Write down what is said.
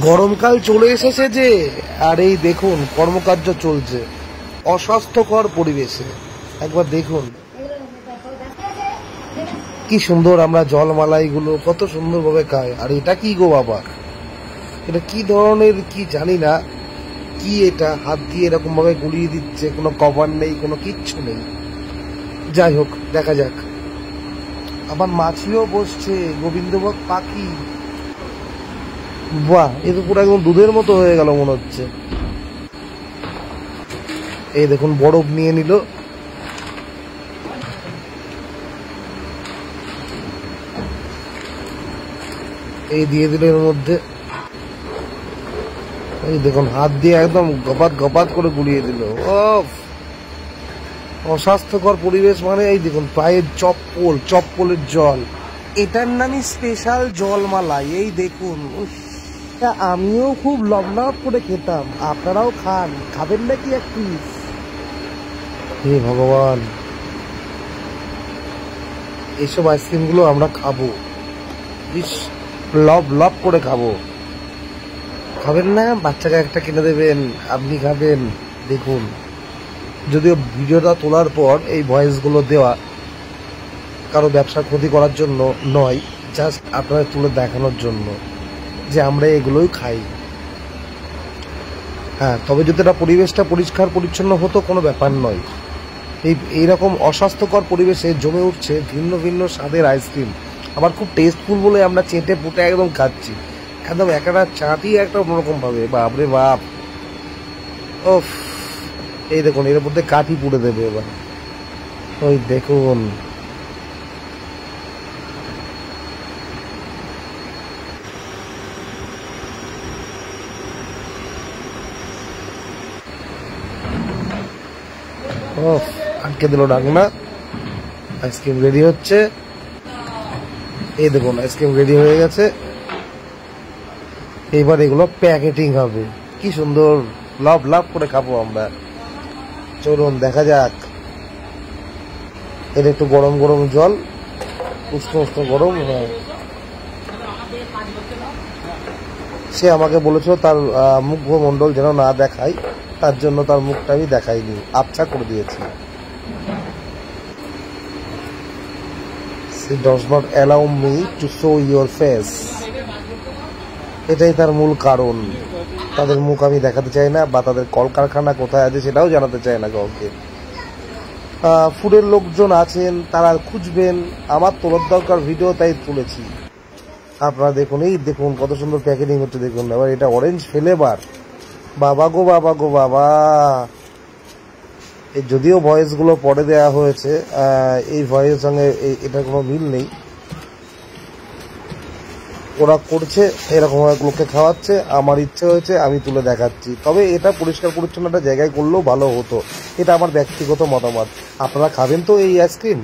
গরমকাল চলে এসেছে যে, আর এই দেখুন কর্মকার্য চলছে অস্বাস্থ্যকর পরিবেশে। একবার দেখুন কি সুন্দর আমরা জলমালাইগুলো কত সুন্দরভাবে খাই। আর এটা কি গো বাবা, এটা কি ধরনের কি জানি না, কি এটা হাত দিয়ে এরকম ভাবে গুলিয়ে দিচ্ছে, কোনো কভার নেই, কোনো কিচ্ছু নেই। যাই হোক, দেখা যাক। আবার মাছিও বসছে, গোবিন্দভোগ পাখি। বাহ, এ তো পুরো একদম দুধের মতো হয়ে গেল মনে হচ্ছে। এই দেখুন বরফ নিয়ে নিল। এই দিয়ে দিল এর মধ্যে। এই দেখুন হাত দিয়ে একদম গপাত গপাত করে গুলিয়ে দিল। অস্বাস্থ্যকর পরিবেশ মানে এই দেখুন পায়ের চপ্পলের জল, এটার নামই স্পেশাল জলমালাই। এই দেখুন, আমিও খুব লবলাভ করে খেতাম, আপনারাও খাবেন নাকি এক পিস? হে ভগবান, এইসব আইসক্রিম গুলো আমরা খাবো, লব করে খাবো। খাবেন না? বাচ্চাকে একটা কিনে দেবেন, আপনি খাবেন। দেখুন, যদিও ভিডিওটা তোলার পর এই ভয়েসগুলো দেওয়া কারো ব্যবসার ক্ষতি করার জন্য নয়, জাস্ট আপনাদের তুলে দেখানোর জন্য যে আমরা এগুলোই খাই। হ্যাঁ, তবে যদি এটা পরিবেশটা পরিষ্কার পরিচ্ছন্ন হতো কোনো ব্যাপার নয়। এইরকম অস্বাস্থ্যকর পরিবেশে জমে উঠছে ভিন্ন ভিন্ন স্বাদের আইসক্রিম, আবার খুব টেস্টফুল বলে আমরা চেটে পুটে একদম খাচ্ছি, একদম একটা চাটি একটা অন্যরকম ভাবে। বাপরে বাপ, ওফ! এই দেখুন এর মধ্যে কাঠি পুড়ে দেবে এবার। ওই দেখুন, আটকে দিল ঢাকনা। আইসক্রিম রেডি হচ্ছে। এই দেখুন আইসক্রিম রেডি হয়ে গেছে। এইবার এগুলো প্যাকেটিং হবে। কি সুন্দর লাভ করে খাবো আমরা। চলুন দেখা যাক। এটা একটু গরম গরম জল, উষ্ণ গরম। হ্যাঁ, সে আমাকে বলেছিল তার মুখমণ্ডল যেন না দেখাই, তার জন্য তার মুখটা আমি দেখাইনি, আবছা করে দিয়েছি। She does not allow me to show your face. এটাই তার মূল কারণ। তাদের মুখ আমি দেখাতে চাই না, বা তাদের কলকারখানা কোথায় আছে সেটাও জানাতে চাই না কাউকে। ফুডের লোকজন আছেন, তারা খুঁজবেন, আমার তোলার দরকার ভিডিও, তাই তুলেছি। আপনারা দেখুন, এই দেখুন কত সুন্দর প্যাকেটিং হচ্ছে। দেখুন এবার এটা অরেঞ্জ ফ্লেভার। বাবা গো বাবা, যদিও ভয়েস গুলো পরে দেওয়া হয়েছে, এই ভয়েসের সঙ্গে এটা কোনো মিল নেই। ওরা করছে এরকম লোককে খাওয়াচ্ছে, আমার ইচ্ছে হয়েছে আমি তুলে দেখাচ্ছি। তবে এটা পরিষ্কার পরিচ্ছন্ন একটা জায়গায় করলেও ভালো হতো, এটা আমার ব্যক্তিগত মতামত। আপনারা খাবেন তো এই আইসক্রিম?